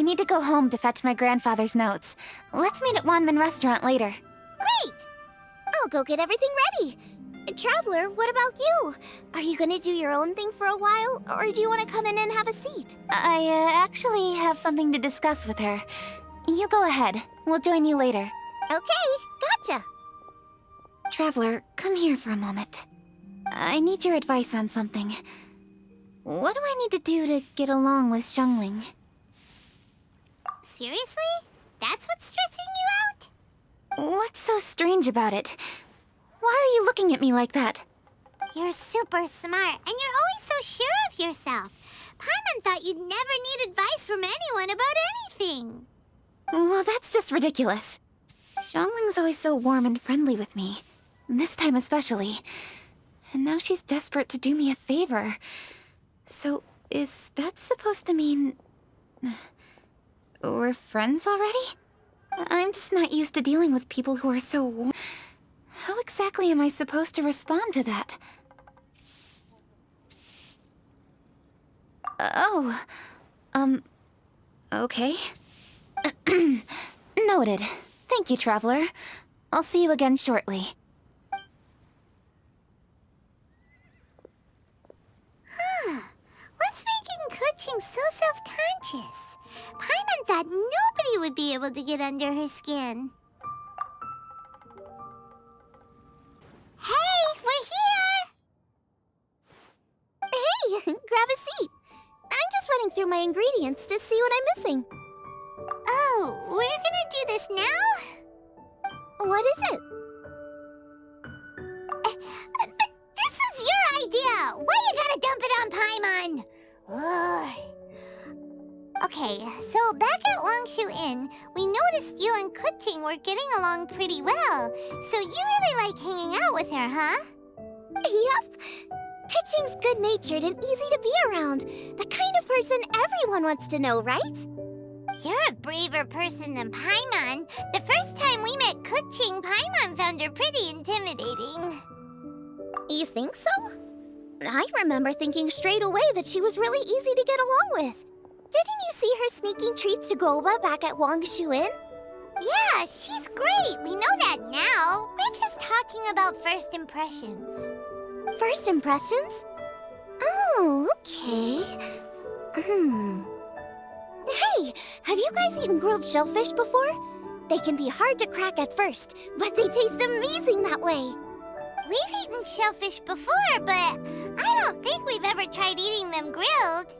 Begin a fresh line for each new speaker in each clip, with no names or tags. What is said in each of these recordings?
I need to go home to fetch my grandfather's notes. Let's meet at Wanman Restaurant later.
Great! I'll go get everything ready. Traveler, what about you? Are you gonna do your own thing for a while, or do you want to come in and have a seat?
I actually have something to discuss with her. You go ahead. We'll join you later.
Okay, gotcha.
Traveler, come here for a moment. I need your advice on something. What do I need to do to get along with Xiangling?
Seriously? That's what's stressing you out?
What's so strange about it? Why are you looking at me like that?
You're super smart, and you're always so sure of yourself. Paimon thought you'd never need advice from anyone about anything.
Well, that's just ridiculous. Xiangling's always so warm and friendly with me. This time especially. And now she's desperate to do me a favor. So, is that supposed to mean... we're friends already? I'm just not used to dealing with people who are so warm. How exactly am I supposed to respond to that? Okay. Noted. Thank you, Traveler. I'll see you again shortly.
What's making Keqing so self-conscious? Paimon thought nobody would be able to get under her skin. Hey, we're here! Hey, grab a seat. I'm just running through my ingredients to see what I'm missing. Oh, we're gonna do this now? What is it? But this is your idea! Why you gotta dump it on Paimon? Ugh. Okay, so back at Wangshu Inn, we noticed you and Keqing were getting along pretty well. So you really like hanging out with her, huh? Yup. Keqing's good-natured and easy to be around. The kind of person everyone wants to know, right? You're a braver person than Paimon. The first time we met Keqing, Paimon found her pretty intimidating. You think so? I remember thinking straight away that she was really easy to get along with. Didn't you see her sneaking treats to Goba back at Wangshu Inn? Yeah, she's great. We know that now. We're just talking about first impressions. First impressions? Oh, okay. Hey, have you guys eaten grilled shellfish before? They can be hard to crack at first, but they taste amazing that way. We've eaten shellfish before, but I don't think we've ever tried eating them grilled.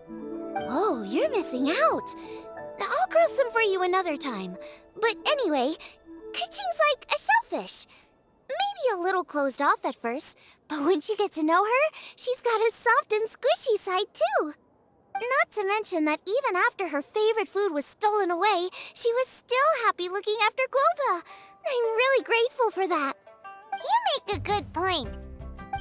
Oh, you're missing out. I'll grill some for you another time. But anyway, Keqing's like a shellfish. Maybe a little closed off at first, but once you get to know her, she's got a soft and squishy side too. Not to mention that even after her favorite food was stolen away, she was still happy looking after Goba. I'm really grateful for that. You make a good point.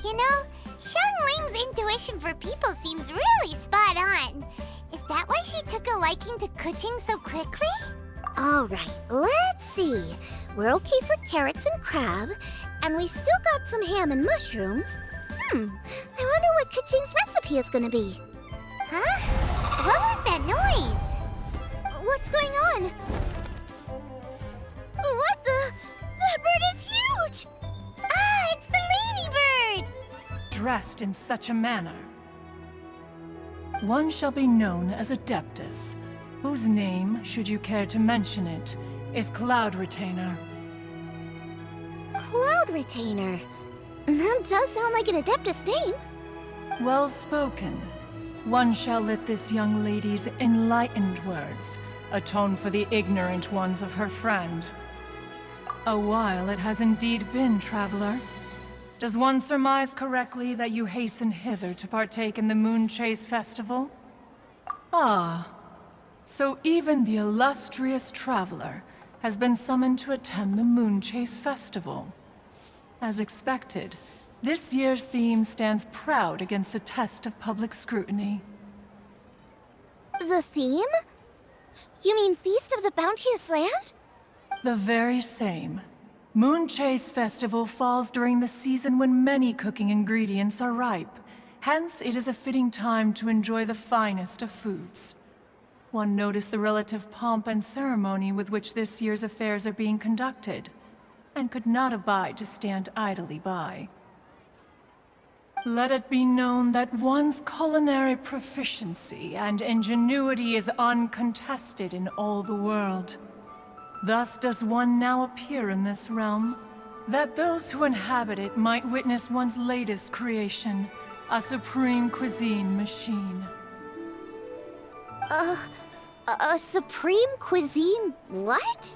You know, Xiangling's intuition for people seems really spot on. Is that why she took a liking to Keqing so quickly? All right, let's see. We're okay for carrots and crab, and we still got some ham and mushrooms. I wonder what Keqing's recipe is gonna be. Huh? What was that noise? What's going on? What the? That bird is huge! Ah, it's the ladybird!
Dressed in such a manner. One shall be known as Adeptus, whose name, should you care to mention it, is Cloud Retainer.
Cloud Retainer? That does sound like an Adeptus name.
Well spoken. One shall let this young lady's enlightened words atone for the ignorant ones of her friend. A while it has indeed been, traveler. Does one surmise correctly that you hasten hither to partake in the Moon Chase Festival? Ah, so even the illustrious traveler has been summoned to attend the Moon Chase Festival. As expected, this year's theme stands proud against the test of public scrutiny.
The theme? You mean Feast of the Bounteous Land?
The very same. Moon Chase Festival falls during the season when many cooking ingredients are ripe. Hence, it is a fitting time to enjoy the finest of foods. One noticed the relative pomp and ceremony with which this year's affairs are being conducted, and could not abide to stand idly by. Let it be known that one's culinary proficiency and ingenuity is uncontested in all the world. Thus does one now appear in this realm, that those who inhabit it might witness one's latest creation, a supreme cuisine machine.
A supreme cuisine what?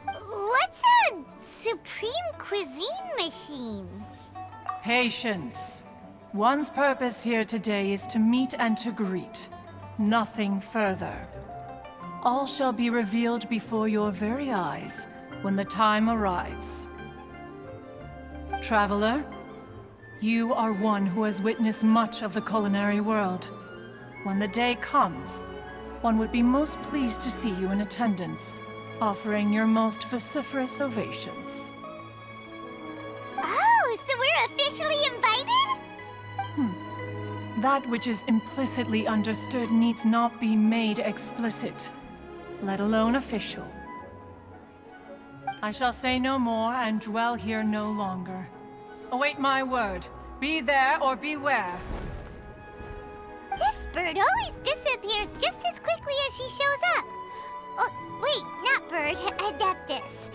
What's a supreme cuisine machine?
Patience. One's purpose here today is to meet and to greet. Nothing further. All shall be revealed before your very eyes when the time arrives. Traveler, you are one who has witnessed much of the culinary world. When the day comes, one would be most pleased to see you in attendance, offering your most vociferous ovations.
Oh, so we're officially invited?
That which is implicitly understood needs not be made explicit, let alone official. I shall say no more and dwell here no longer. Await my word. Be there or beware.
This bird always disappears just as quickly as she shows up. Oh, wait, not bird, Adeptus.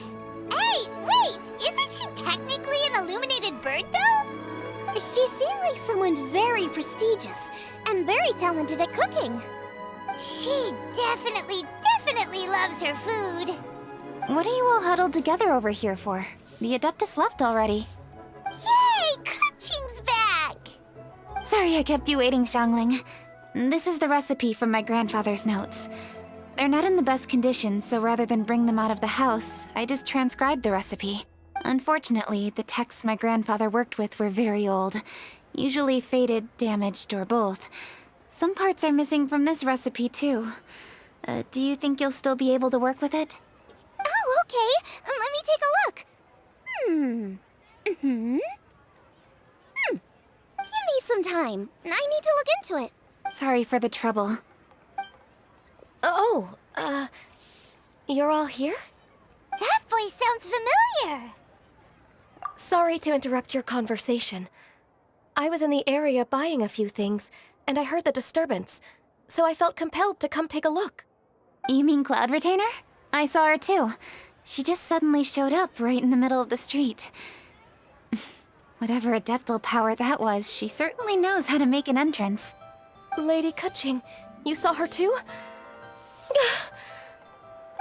Hey, wait, isn't she technically an illuminated bird, though? She seemed like someone very prestigious and very talented at cooking. She definitely loves her food.
What are you all huddled together over here for? The Adeptus left already.
Yay, Kaching's back!
Sorry I kept you waiting, Xiangling. This is the recipe from my grandfather's notes. They're not in the best condition, so rather than bring them out of the house, I just transcribed the recipe. Unfortunately, the texts my grandfather worked with were very old. Usually faded, damaged, or both. Some parts are missing from this recipe, too. Do you think you'll still be able to work with it?
Oh, okay. Let me take a look. Give me some time. I need to look into it.
Sorry for the trouble.
Oh, you're all here?
That voice sounds familiar.
Sorry to interrupt your conversation. I was in the area buying a few things, and I heard the disturbance, so I felt compelled to come take a look.
You mean Cloud Retainer? I saw her too. She just suddenly showed up right in the middle of the street. Whatever adeptal power that was, she certainly knows how to make an entrance.
Lady Kaching, you saw her too?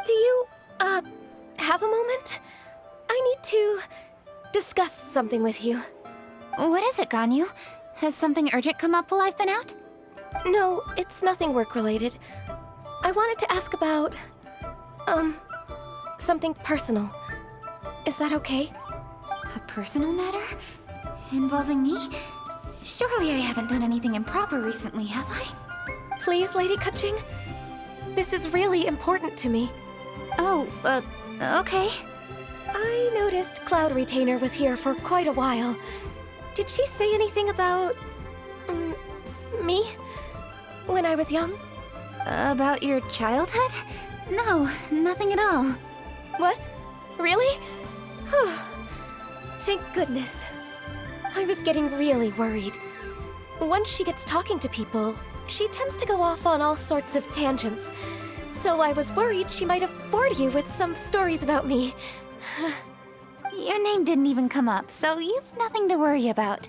Do you, have a moment? I need to discuss something with you.
What is it, Ganyu? Has something urgent come up while I've been out?
No, it's nothing work-related. I wanted to ask about, something personal. Is that okay?
A personal matter? Involving me? Surely I haven't done anything improper recently, have I?
Please, Lady Kaching? This is really important to me.
Oh, okay.
I noticed Cloud Retainer was here for quite a while. Did she say anything about... me? When I was young?
About your childhood? No, nothing at all.
What? Really? Whew. Thank goodness. I was getting really worried. Once she gets talking to people, she tends to go off on all sorts of tangents. So I was worried she might have bored you with some stories about me.
Your name didn't even come up, so you've nothing to worry about.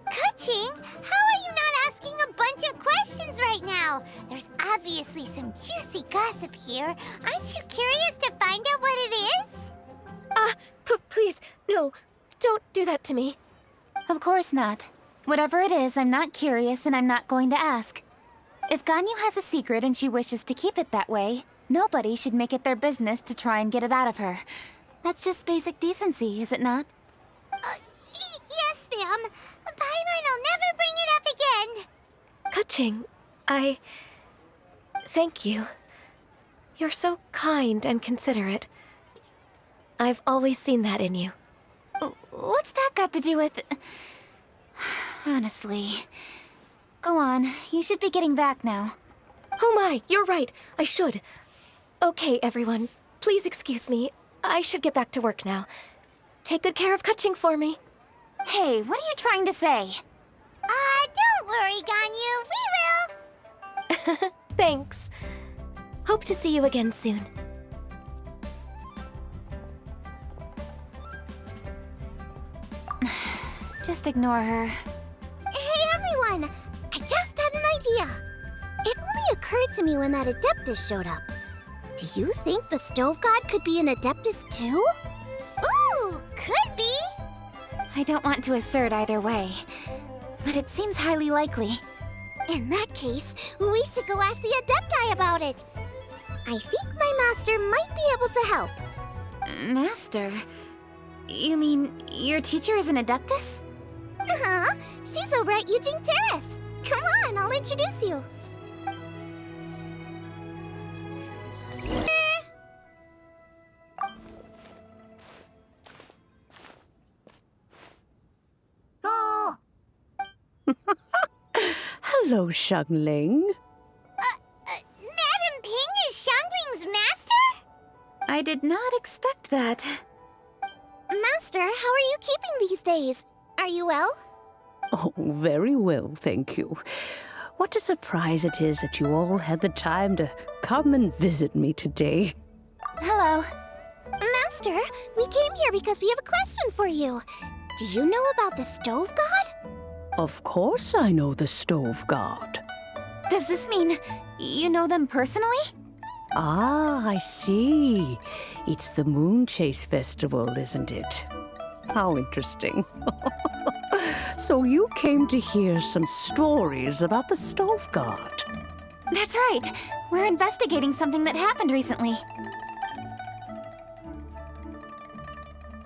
Kaching, how are you not asking a bunch of questions right now? There's obviously some juicy gossip here. Aren't you curious to find out what it is?
Please, no, don't do that to me.
Of course not. Whatever it is, I'm not curious and I'm not going to ask. If Ganyu has a secret and she wishes to keep it that way, nobody should make it their business to try and get it out of her. That's just basic decency, is it not?
Yes, ma'am. Paimon will never bring it up again.
Kaching, thank you. You're so kind and considerate. I've always seen that in you.
What's that got to do with... Honestly. Go on, you should be getting back now.
Oh my, you're right. I should. Okay, everyone. Please excuse me. I should get back to work now. Take good care of Kaching for me.
Hey, what are you trying to say?
Don't worry, Ganyu. We will.
Thanks. Hope to see you again soon.
Just ignore her.
Hey, everyone! I just had an idea. It only occurred to me when that Adeptus showed up. Do you think the Stove God could be an Adeptus too? Ooh, could be!
I don't want to assert either way, but it seems highly likely.
In that case, we should go ask the Adepti about it. I think my master might be able to help.
Master? You mean your teacher is an Adeptus?
Uh-huh. She's over at Yujing Terrace. Come on, I'll introduce you. Oh!
Hello, Xiangling.
Madam Ping is Xiangling's master?
I did not expect that.
Master, how are you keeping these days? Are you well?
Oh, very well, thank you. What a surprise it is that you all had the time to come and visit me today.
Hello.
Master, we came here because we have a question for you. Do you know about the Stove God?
Of course I know the Stove God.
Does this mean you know them personally?
Ah, I see. It's the Moon Chase Festival, isn't it? How interesting. So you came to hear some stories about the Stove God.
That's right. We're investigating something that happened recently.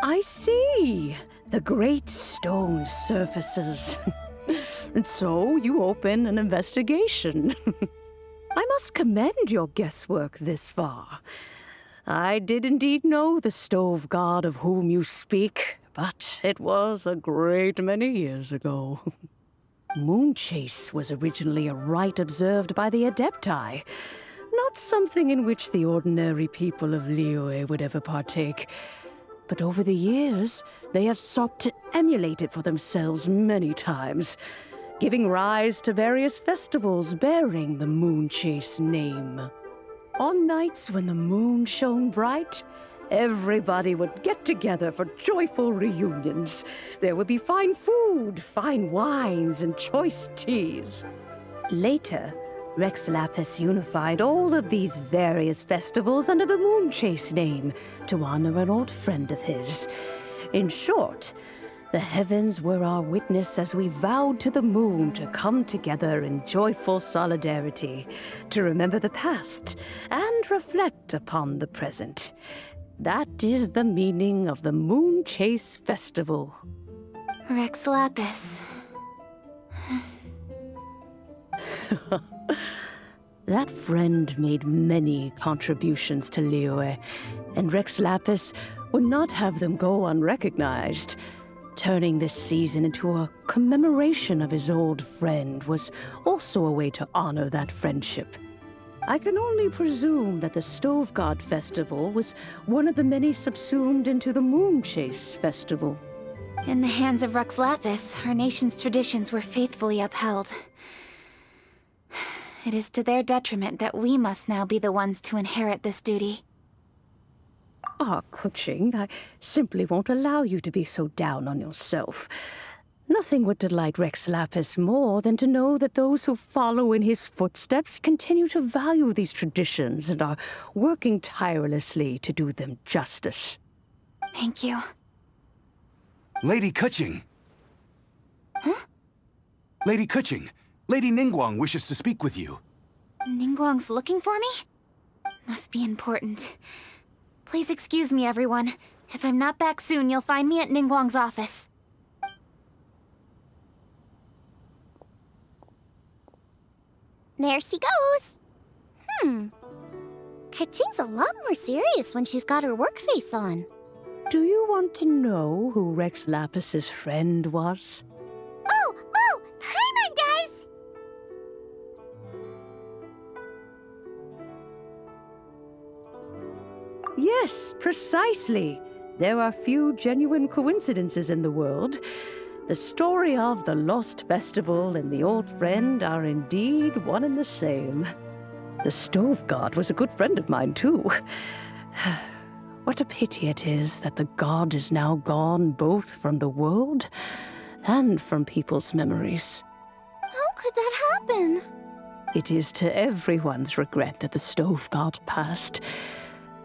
I see. The great stone surfaces. And so you open an investigation. I must commend your guesswork this far. I did indeed know the Stove God of whom you speak, but it was a great many years ago. Moon Chase was originally a rite observed by the Adepti, not something in which the ordinary people of Liyue would ever partake. But over the years, they have sought to emulate it for themselves many times, giving rise to various festivals bearing the Moon Chase name. On nights when the moon shone bright, everybody would get together for joyful reunions. There would be fine food, fine wines, and choice teas. Later, Rex Lapis unified all of these various festivals under the Moon Chase name to honor an old friend of his. In short, the heavens were our witness as we vowed to the moon to come together in joyful solidarity, to remember the past and reflect upon the present. That is the meaning of the Moon Chase Festival.
Rex Lapis.
That friend made many contributions to Liyue, and Rex Lapis would not have them go unrecognized. Turning this season into a commemoration of his old friend was also a way to honor that friendship. I can only presume that the Stove God Festival was one of the many subsumed into the Moon Chase Festival.
In the hands of Rex Lapis, our nation's traditions were faithfully upheld. It is to their detriment that we must now be the ones to inherit this duty.
Ah, Keqing, I simply won't allow you to be so down on yourself. Nothing would delight Rex Lapis more than to know that those who follow in his footsteps continue to value these traditions and are working tirelessly to do them justice.
Thank you.
Lady Keqing!
Huh?
Lady Keqing, Lady Ningguang wishes to speak with you.
Ningguang's looking for me? Must be important. Please excuse me, everyone. If I'm not back soon, you'll find me at Ningguang's office.
There she goes. Keqing's a lot more serious when she's got her work face on.
Do you want to know who Rex Lapis's friend was?
Oh! Paimon does!
Yes, precisely. There are few genuine coincidences in the world. The story of the Lost Festival and the old friend are indeed one and the same. The Stove God was a good friend of mine, too. What a pity it is that the god is now gone both from the world and from people's memories.
How could that happen?
It is to everyone's regret that the Stove God passed.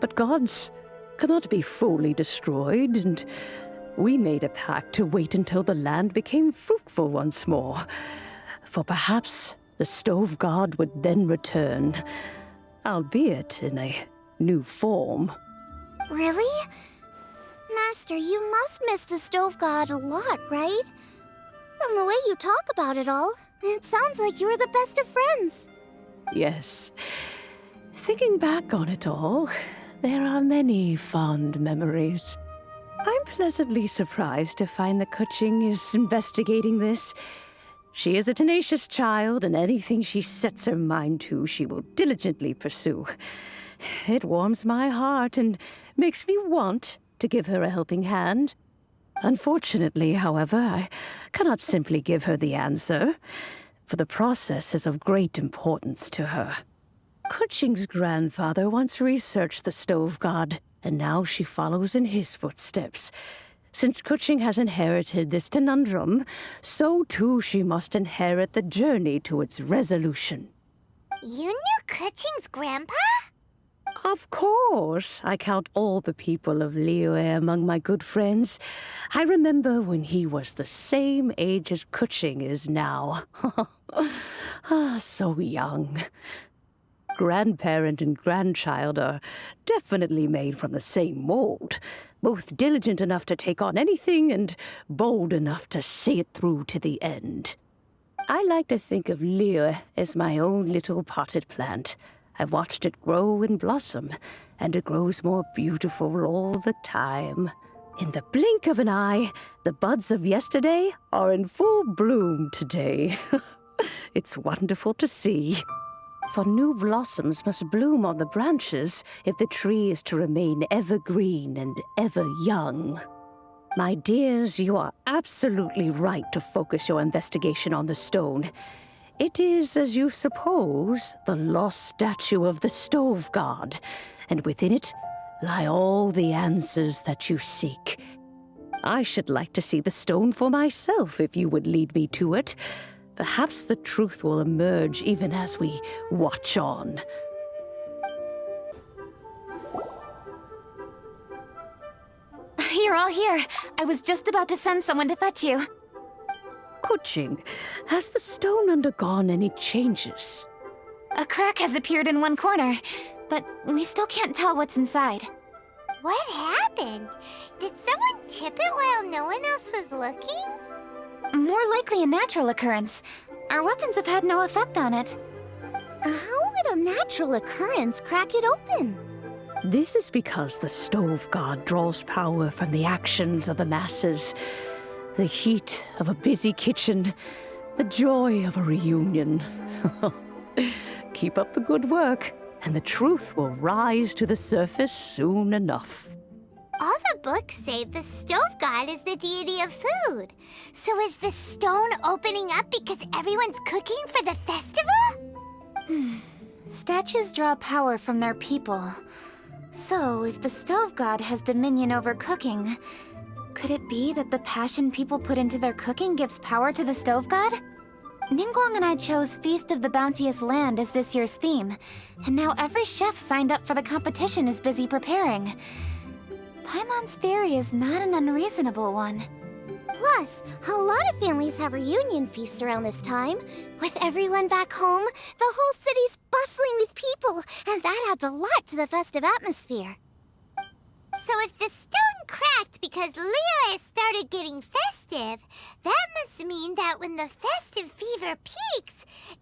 But gods cannot be fully destroyed, and we made a pact to wait until the land became fruitful once more. For perhaps the Stove God would then return, albeit in a new form.
Really? Master, you must miss the Stove God a lot, right? From the way you talk about it all, it sounds like you were the best of friends.
Yes. Thinking back on it all, there are many fond memories. I'm pleasantly surprised to find that Kuching is investigating this. She is a tenacious child, and anything she sets her mind to, she will diligently pursue. It warms my heart and makes me want to give her a helping hand. Unfortunately, however, I cannot simply give her the answer, for the process is of great importance to her. Kuching's grandfather once researched the Stove God, and now she follows in his footsteps. Since Kuching has inherited this conundrum, so too she must inherit the journey to its resolution.
You knew Kuching's grandpa?
Of course, I count all the people of Liyue among my good friends. I remember when he was the same age as Kuching is now. So young. Grandparent and grandchild are definitely made from the same mold, both diligent enough to take on anything and bold enough to see it through to the end. I like to think of Liyue as my own little potted plant. I've watched it grow and blossom, and it grows more beautiful all the time. In the blink of an eye, the buds of yesterday are in full bloom today. It's wonderful to see. For new blossoms must bloom on the branches if the tree is to remain evergreen and ever young. My dears, you are absolutely right to focus your investigation on the stone. It is, as you suppose, the lost statue of the Stove God, and within it lie all the answers that you seek. I should like to see the stone for myself if you would lead me to it. Perhaps the truth will emerge even as we watch on.
You're all here. I was just about to send someone to fetch you.
Kuching, has the stone undergone any changes?
A crack has appeared in one corner, but we still can't tell what's inside.
What happened? Did someone chip it while no one else was looking?
More likely a natural occurrence. Our weapons have had no effect on it.
How would a natural occurrence crack it open?
This is because the Stove God draws power from the actions of the masses. The heat of a busy kitchen, the joy of a reunion. Keep up the good work, and the truth will rise to the surface soon enough.
All the books say the Stove God is the deity of food. So is the stone opening up because everyone's cooking for the festival?
Statues draw power from their people. So, if the Stove God has dominion over cooking, could it be that the passion people put into their cooking gives power to the Stove God? Ningguang and I chose Feast of the Bounteous Land as this year's theme, and now every chef signed up for the competition is busy preparing. Paimon's theory is not an unreasonable one.
Plus, a lot of families have reunion feasts around this time. With everyone back home, the whole city's bustling with people, and that adds a lot to the festive atmosphere. So if the stone cracked because Liyue started getting festive, that must mean that when the festive fever peaks,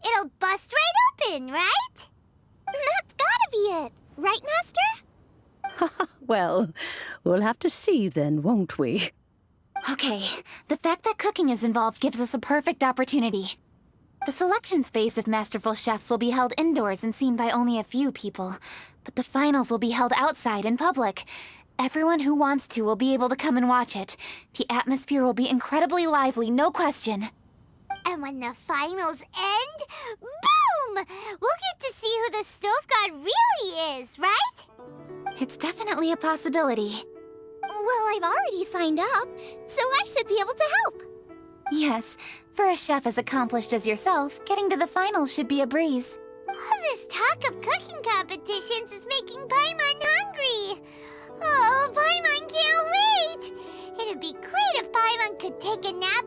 it'll bust right open, right? That's gotta be it, right, Master?
Well, we'll have to see then, won't we?
Okay, the fact that cooking is involved gives us a perfect opportunity. The selection phase of Masterful Chefs will be held indoors and seen by only a few people, but the finals will be held outside in public. Everyone who wants to will be able to come and watch it. The atmosphere will be incredibly lively, no question.
And when the finals end, boom! We'll get to see who the Stove God really is, right?
It's definitely a possibility.
Well, I've already signed up, so I should be able to help.
Yes, for a chef as accomplished as yourself, getting to the finals should be a breeze.
All this talk of cooking competitions is making Paimon hungry. Oh, Paimon can't wait! It'd be great if Paimon could take a nap